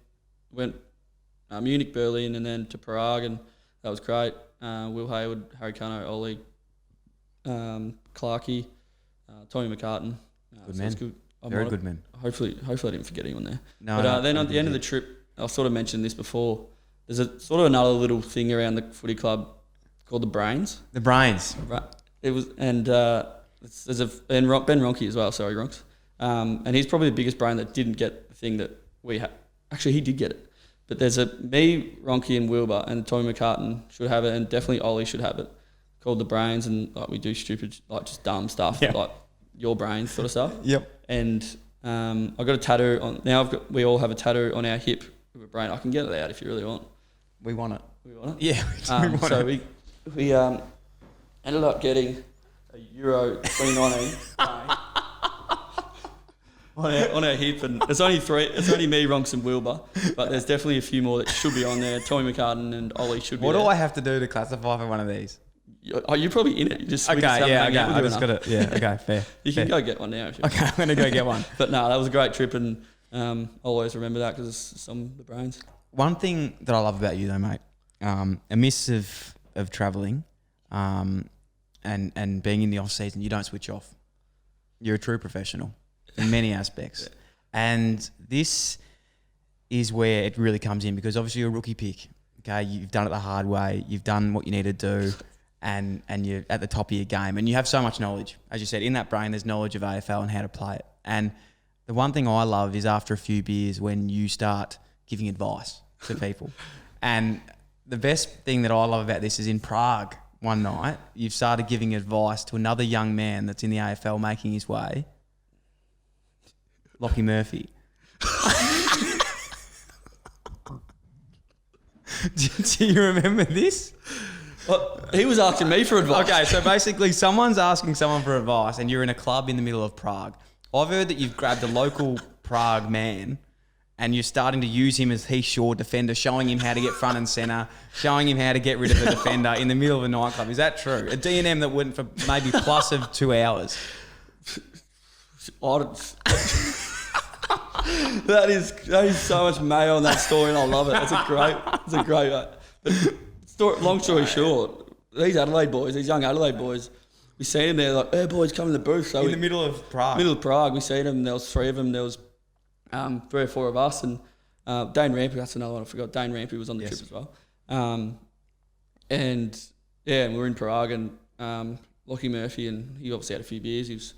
Munich, Berlin, and then to Prague, and that was great. Will Hayward, Harry Cano, Ollie, Clarkey, Tommy McCartan. Good man. Good. Very good man. Hopefully I didn't forget anyone there. No, then at the end of the trip, I sort of mentioned this before. There's a sort of another little thing around the footy club called the Brains. The Brains. Right. It was, and there's Ben Ronke as well. Sorry, Ronks. And he's probably the biggest brain that didn't get the thing that we had. Actually, he did get it. But there's me, Ronke, and Wilbur, and Tommy McCartan should have it, and definitely Ollie should have it. Called the Brains, and like we do stupid, like just dumb stuff, like your brains sort of stuff. Yep. And I got a tattoo on. Now we all have a tattoo on our hip with a brain. I can get it out if you really want. We want it. We want it. Yeah. We want so it. we ended up getting a Euro 2019 on our hip, and it's only three. It's only me, Ronks, and Wilbur, but there's definitely a few more that should be on there. Tommy McCartan and Ollie should be. What there. do I have to do to classify for one of these? You're probably in it. You just okay. I just got it. Yeah. Okay. Fair. You can go get one now. If you okay. I'm gonna go get one. But no, that was a great trip, and I'll always remember that because it's some of the brains. One thing that I love about you though, mate, amidst of travelling, and being in the off season, you don't switch off. You're a true professional in many aspects, and this is where it really comes in because obviously you're a rookie pick. Okay, you've done it the hard way. You've done what you need to do, and you're at the top of your game, and you have so much knowledge. As you said, in that brain, there's knowledge of AFL and how to play it. And the one thing I love is after a few beers when you start giving advice to people. And the best thing that I love about this is in Prague one night, you've started giving advice to another young man that's in the AFL making his way, Lockie Murphy. Do you remember this? Well, he was asking me for advice. Okay, so basically someone's asking someone for advice and you're in a club in the middle of Prague. I've heard that you've grabbed a local Prague man and you're starting to use him as Heath Shaw defender, showing him how to get front and centre, showing him how to get rid of the defender in the middle of a nightclub. Is that true? A D&M that went for maybe plus of 2 hours. That is so much mayo on that story, and I love it. It's a great. But long story short, these young Adelaide boys, we see them there like, "Hey boys, come in the booth." So in the middle of Prague. We see them. There was 3 of them. There was 3 or 4 of us, and Dane Rampy. That's another one I forgot. Dane Rampy was on the trip as well. And we were in Prague, and Lockie Murphy, and he obviously had a few beers. He was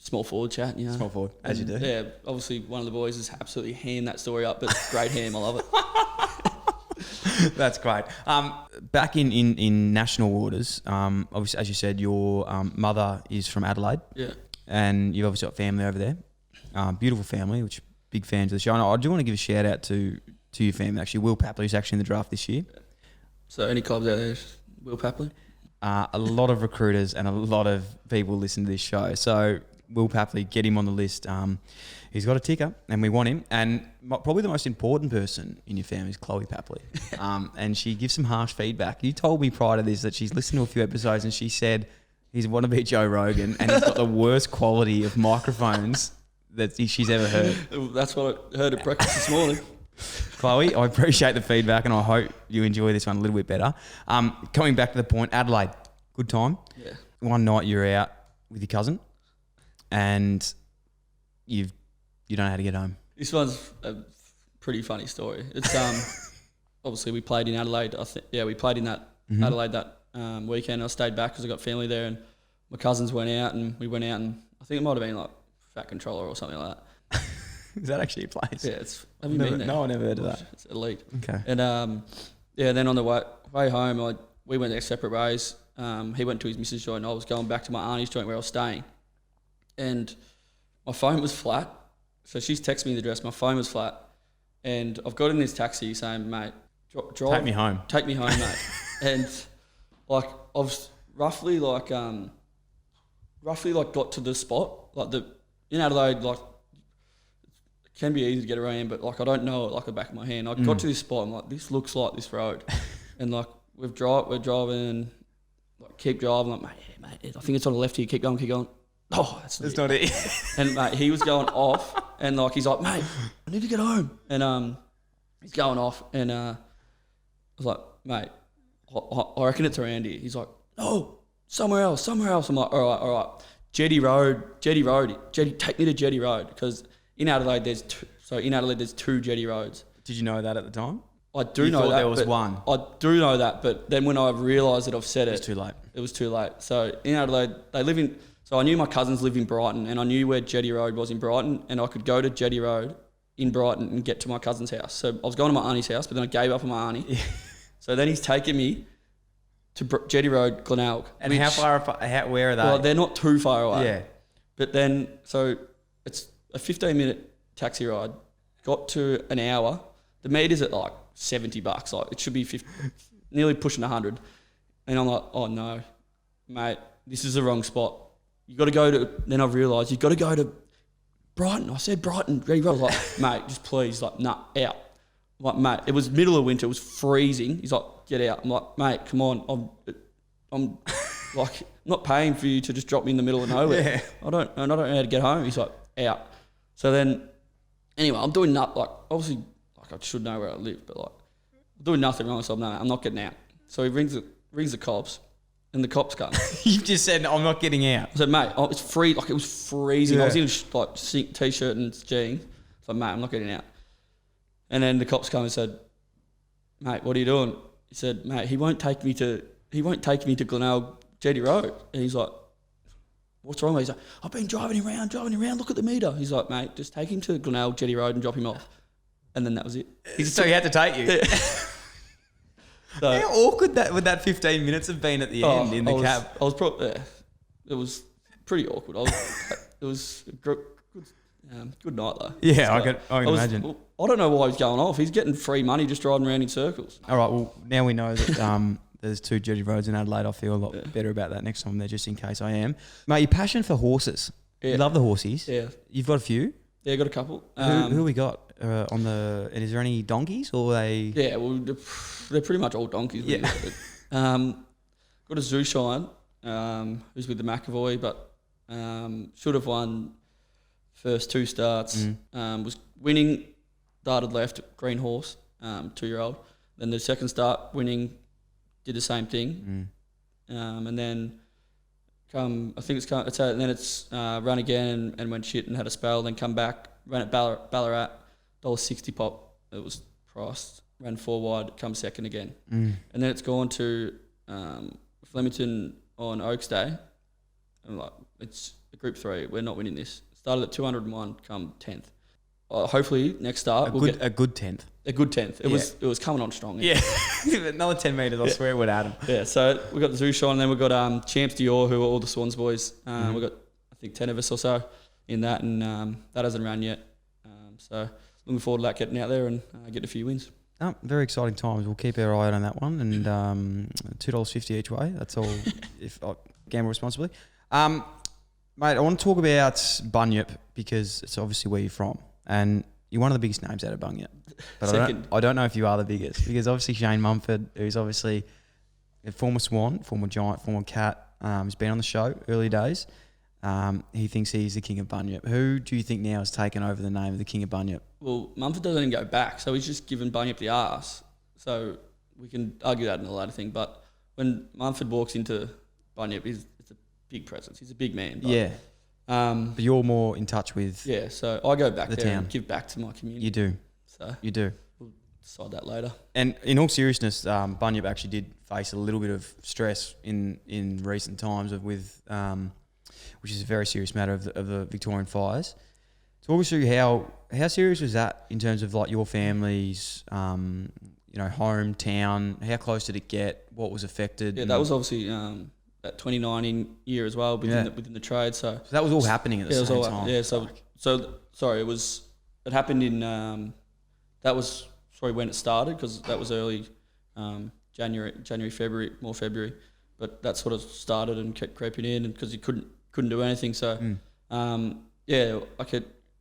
small forward chat, you know. Small forward, as you do. Yeah, obviously one of the boys is absolutely hammed that story up, but great ham, I love it. That's great. Back in national waters, obviously, as you said, your mother is from Adelaide. Yeah. And you've obviously got family over there. Beautiful family, which big fans of the show. And I do want to give a shout out to your family, actually. Will Papley is actually in the draft this year. So any clubs out there, Will Papley? A lot of recruiters and a lot of people listen to this show. So Will Papley, get him on the list. He's got a ticker and we want him. And probably the most important person in your family is Chloe Papley. And she gives some harsh feedback. You told me prior to this that she's listened to a few episodes and she said he's want to be Joe Rogan and he's got the worst quality of microphones that she's ever heard. That's what I heard at breakfast this morning. Chloe, I appreciate the feedback and I hope you enjoy this one a little bit better. Coming back to the point, Adelaide, good time. Yeah. One night you're out with your cousin and you don't know how to get home. This one's a pretty funny story. It's obviously we played in Adelaide. We played in that Adelaide that weekend. I stayed back because I got family there, and my cousins went out, and we went out, and I think it might have been like Fat Controller or something like that. Is that actually a place? Yeah, have you been there? No, I never heard of that. It's elite. Okay. And then on the way home, we went their separate ways. He went to his missus' joint, and I was going back to my auntie's joint where I was staying, and my phone was flat. So she's texted me the address. My phone was flat, and I've got in this taxi saying, "Mate, drive. Take me home. Take me home, mate." And like I've roughly got to the spot. In Adelaide, like it can be easy to get around, but like I don't know it like the back of my hand. I got to this spot. I'm like, this looks like this road, and like we're driving, and like keep driving. Like, mate, I think it's on the left here. Keep going. Oh, that's not it. And mate, he was going off, and like he's like, "Mate, I need to get home." And he's going off, and I was like, "Mate, I reckon it's around here." He's like, "No, somewhere else." I'm like, "All right. Jetty Road. Take me to Jetty Road because in Adelaide there's two Jetty Roads." Did you know that at the time? I do know that there was one. I do know that, but then when I realised that I've said it, It's too late. It was too late. So in Adelaide, So I knew my cousins live in Brighton, and I knew where Jetty Road was in Brighton, and I could go to Jetty Road in Brighton and get to my cousin's house. So I was going to my auntie's house, but then I gave up on my auntie. Yeah. So then he's taken me to Jetty Road, Glenelg. And how far? Where are they? Well, they're not too far away. Yeah. But then, so it's a 15-minute taxi ride. Got to an hour. The meter's at like $70. Like it should be 50, nearly pushing 100. And I'm like, oh no, mate, this is the wrong spot. You got to go to. Then I've realised you got to go to Brighton. I said Brighton. I was like, mate, just please, like, nah, out. I'm like, mate, it was middle of winter. It was freezing. He's like, get out. I'm like, mate, come on. I'm like, not paying for you to just drop me in the middle of nowhere. Yeah. I don't know how to get home. He's like, out. So then, anyway, I'm doing nothing. Like, obviously, like I should know where I live, but like, I'm doing nothing wrong. So I'm not getting out. So he rings the cops. And the cops come. You've just said, I'm not getting out. I said, mate, it's free. Like, it was freezing. Yeah. I was in t-shirt and jeans. So, mate, I'm not getting out. And then the cops come and said, mate, what are you doing? He said, mate, he won't take me to Glenelg Jetty Road. And he's like, what's wrong with him? He's like, I've been driving him around. Look at the meter. He's like, mate, just take him to Glenelg Jetty Road and drop him off. And then that was it. So he had to take you? Yeah. So, how awkward would that 15 minutes have been at the end in the cab? It was pretty awkward. It was a good night though. Yeah, I can imagine. I don't know why he's going off. He's getting free money just driving around in circles. All right, well, now we know that there's two Jetty Roads in Adelaide. I feel a lot better about that next time there, just in case I am. Mate, your passion for horses. Yeah. You love the horsies. Yeah. You've got a few? Yeah, got a couple. Who we got on the... And is there any donkeys or are they... Yeah, well, they're pretty much all donkeys. Yeah. Got a Zooshine, who's with the McAvoy, but should have won first two starts. Was winning, darted left, green horse, 2-year-old. Then the second start, winning, did the same thing. And then and then it's run again and went shit and had a spell. Then come back, ran at Ballarat, $1.60 pop. It was priced. Ran 4 wide, come second again. And then it's gone to Flemington on Oaks Day. And like it's Group 3. We're not winning this. Started at 201, come 10th. Hopefully next start we'll get a good 10th. A good 10th. It was coming on strong. Yeah, another 10 metres. I swear it would add them. Yeah. So we got the Zoo Shine, and then we got Champs Dior, who are all the Swans boys. We got I think 10 of us or so in that, and that hasn't run yet. So looking forward to that getting out there and getting a few wins. Oh, very exciting times. We'll keep our eye out on that one, and $2.50 each way. That's all. If I gamble responsibly, mate. I want to talk about Bunyip because it's obviously where you're from, and you're one of the biggest names out of Bunyip. But I don't know if you are the biggest because obviously Shane Mumford, who's obviously a former Swan, former Giant, former Cat, has been on the show early days. He thinks he's the king of Bunyip. Who do you think now has taken over the name of the king of Bunyip? Well, Mumford doesn't even go back, so he's just given Bunyip the arse. So we can argue that in a later thing. But when Mumford walks into Bunyip, it's a big presence. He's a big man. But, yeah. But you're more in touch with so I go back the there town. and give back to my community. You do. So you do. We'll decide that later. And in all seriousness, Bunyip actually did face a little bit of stress in recent times with which is a very serious matter of the Victorian fires. Talk us through how serious was that in terms of like your family's hometown? How close did it get? What was affected? Yeah, that was obviously that 2019 year as well within the trade. So that was all happening at the same time. Yeah, so sorry, it happened in that was probably when it started because that was early January, February, more February, but that sort of started and kept creeping in because you couldn't do anything. So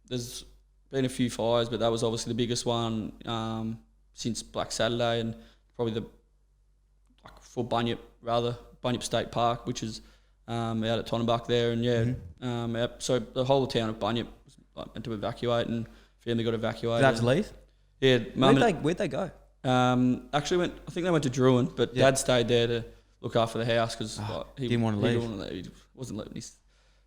there's been a few fires, but that was obviously the biggest one since Black Saturday and probably for Bunyip State Park, which is out at Tonnebuck there, and so the whole town of Bunyip was meant to evacuate, and family got evacuated. Did they have to leave? Yeah, Where'd they go? Actually I think they went to Druin, but Dad stayed there to look after the house because he didn't want to leave. He wasn't letting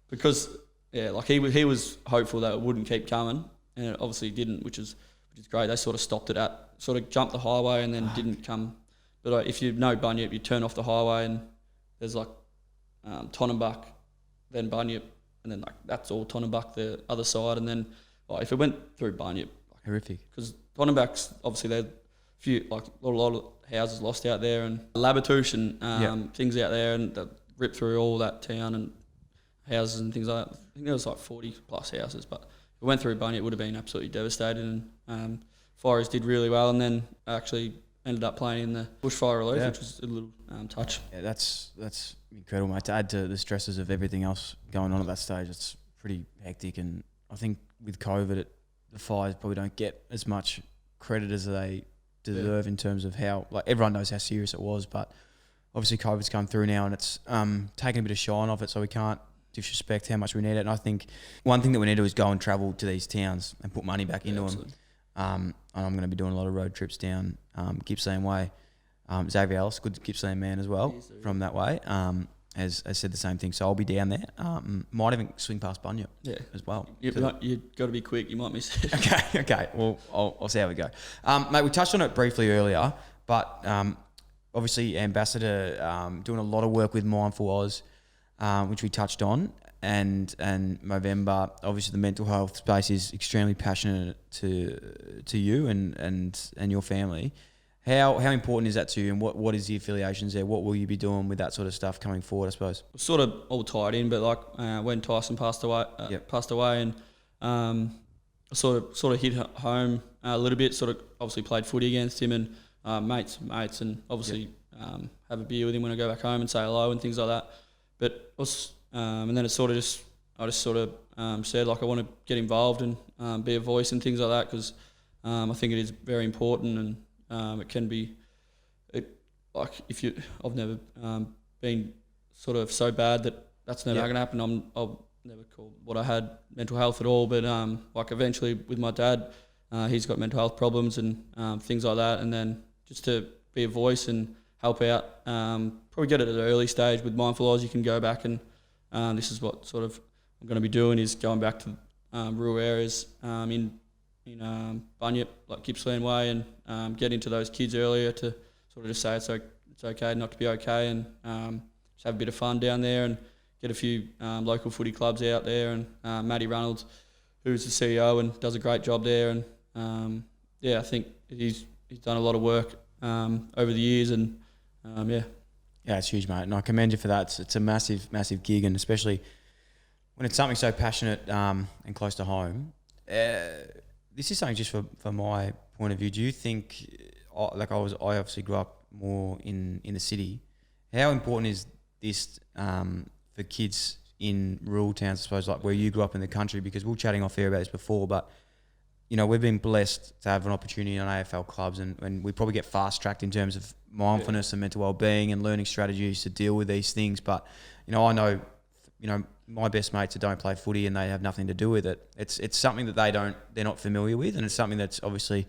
because he was hopeful that it wouldn't keep coming, and it obviously didn't, which is great. They sort of stopped it sort of jumped the highway and then didn't come. But if you know Bunyip, you turn off the highway and there's Tonnebuck, then Bunyip, and then that's all Tonnebuck the other side, and then if it went through Bunyip, horrific. Because Tonnebuck's obviously there's a lot of houses lost out there and Labatouche and things out there, and that ripped through all that town and houses and things like that. I think there was 40 plus houses, but if it went through Bunyip, it would have been absolutely devastated. And Fires did really well, and then actually ended up playing in the bushfire relief, which was a little touch. Yeah, that's incredible, mate. To add to the stresses of everything else going on at that stage, it's pretty hectic. And I think with COVID, the fires probably don't get as much credit as they deserve in terms of how, everyone knows how serious it was, but obviously COVID's come through now and it's taken a bit of shine off it, so we can't disrespect how much we need it. And I think one thing that we need to do is go and travel to these towns and put money back into them. And I'm going to be doing a lot of road trips down Gippsland way. Xavier Ellis, good Gippsland man as well, from that way, has said the same thing. So I'll be down there. Might even swing past Bunyip as well. You've got to be quick. You might miss it. Okay. Well, I'll see how we go. Mate, we touched on it briefly earlier, but obviously Ambassador doing a lot of work with Mindful Aus, which we touched on. And Movember, obviously the mental health space is extremely passionate to you and your family. How important is that to you, and what is the affiliations there? What will you be doing with that sort of stuff coming forward, I suppose? Sort of all tied in, but when Tyson passed away, and I sort of hit home a little bit. Sort of obviously played footy against him and mates, and obviously have a beer with him when I go back home and say hello and things like that. But and then it sort of I just sort of said I want to get involved and be a voice and things like that, because I think it is very important, and it can be I've never been sort of so bad that's never going to happen. I'll never call what I had mental health at all, but eventually with my dad, he's got mental health problems and things like that, and then just to be a voice and help out, probably get it at an early stage with Mindful Aus. You can go back and this is what sort of I'm going to be doing, is going back to rural areas in Bunyip, like Gippsland Way, and get into those kids earlier to sort of just say it's okay not to be okay, and just have a bit of fun down there and get a few local footy clubs out there, and Matty Reynolds, who's the CEO and does a great job there, and I think he's done a lot of work over the years, and Yeah, it's huge, mate, and I commend you for that. It's a massive, massive gig, and especially when it's something so passionate and close to home. This is something just for my point of view. Do you think, I obviously grew up more in the city. How important is this for kids in rural towns, I suppose, like where you grew up in the country? Because we were chatting off air about this before, but we've been blessed to have an opportunity on AFL clubs, and we probably get fast tracked in terms of mindfulness and mental well-being and learning strategies to deal with these things. But I know my best mates that don't play footy and they have nothing to do with it. It's something that they're not familiar with, and it's something that's obviously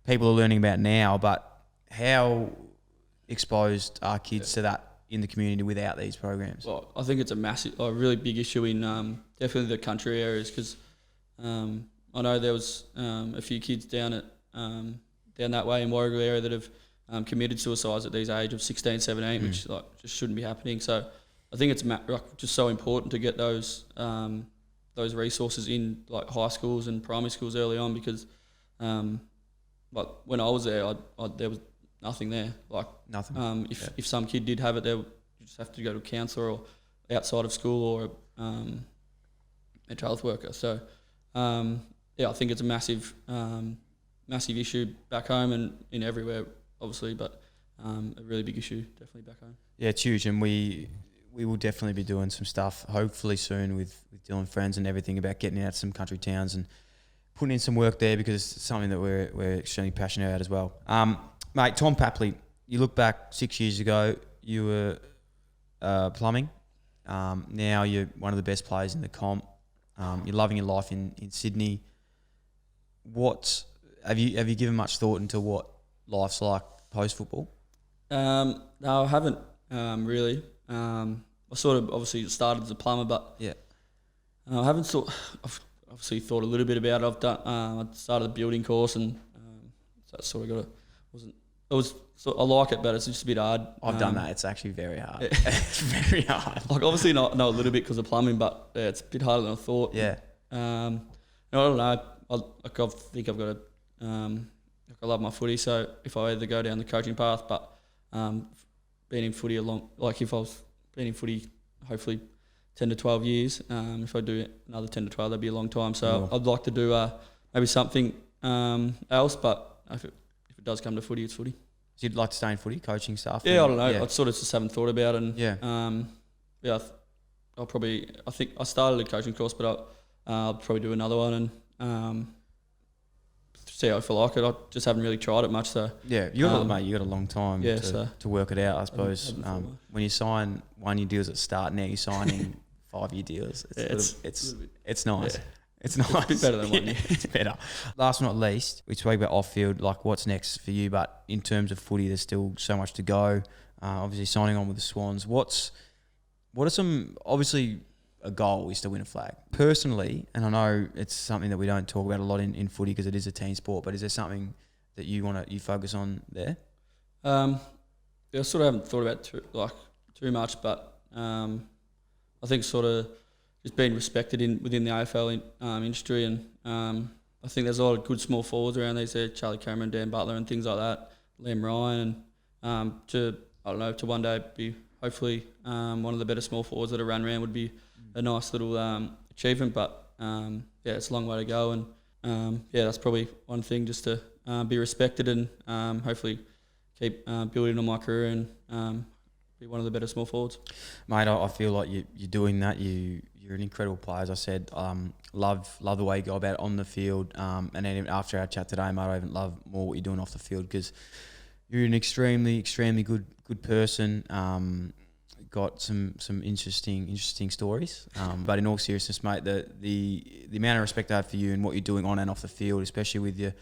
people are learning about now. But how exposed are kids to that in the community without these programs? Well, I think it's a really big issue in definitely the country areas, because I know there was a few kids down that way in Warragul area that have committed suicides at these age of 16, 17, which just shouldn't be happening. So I think it's just so important to get those resources in like high schools and primary schools early on, because like when I was there, there was nothing there. Like nothing. If some kid did have it, you just have to go to a counsellor or outside of school or a mental health worker. So I think it's a massive issue back home and in everywhere, obviously, but a really big issue definitely back home. Yeah, it's huge, and we will definitely be doing some stuff hopefully soon with Dyl Friends and everything about getting out to some country towns and putting in some work there, because it's something that we're extremely passionate about as well. Mate, Tom Papley, you look back 6 years ago, you were plumbing. Now you're one of the best players in the comp. You're loving your life in Sydney. What have you given much thought into what life's like post football? No, I haven't really. I sort of obviously started as a plumber, but I haven't I've obviously thought a little bit about it. I've done. I started a building course, and so that sort of I like it, but it's just a bit hard. I've done that. It's actually very hard. It's very hard. Like obviously know a little bit because of plumbing, but it's a bit harder than I thought. Yeah. I don't know. I think I've got I love my footy, so if I either go down the coaching path, but being in footy if I was being in footy, hopefully 10 to 12 years. If I do another 10 to 12, that'd be a long time. So I'd like to do maybe something else, but if it does come to footy, it's footy. So you'd like to stay in footy, coaching stuff? Yeah, I don't know. I sort of just haven't thought about it. And I think I started a coaching course, but I'll probably do another one and see how I feel like it. I just haven't really tried it much. So yeah, you got a long time to work it out, I suppose. When you sign 1-year deals at start, now you're signing 5-year deals. It's nice. Yeah. It's nice. It's a bit better than 1 year. It's better. Last but not least, we spoke about off-field, like what's next for you, but in terms of footy, there's still so much to go. Obviously, signing on with the Swans. What are some, obviously, a goal is to win a flag. Personally, and I know it's something that we don't talk about a lot in footy because it is a team sport, but is there something that you focus on there? I sort of haven't thought about too much, but I think sort of just being respected within the AFL industry, and I think there's a lot of good small forwards around these there, Charlie Cameron, Dan Butler and things like that, Liam Ryan, and to one day be hopefully one of the better small forwards that are run around would be a nice little achievement, but it's a long way to go, and that's probably one thing, just to be respected and hopefully keep building on my career and be one of the better small forwards. Mate, I feel like you're doing that. You're an incredible player, as I said. Love the way you go about it on the field, and then even after our chat today, mate, I even love more what you're doing off the field, because you're an extremely, extremely good person. Got some interesting stories. But in all seriousness, mate, the amount of respect I have for you and what you're doing on and off the field, especially with your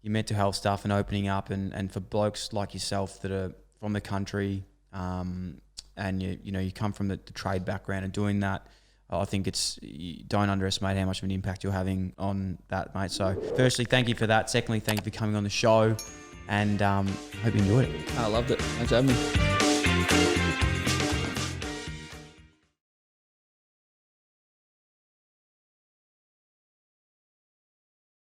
mental health stuff and opening up, and for blokes like yourself that are from the country, and you come from the trade background and doing that, I think you don't underestimate how much of an impact you're having on that, mate. So firstly, thank you for that. Secondly, thank you for coming on the show, and hope you enjoyed it. I loved it. Thanks for having me.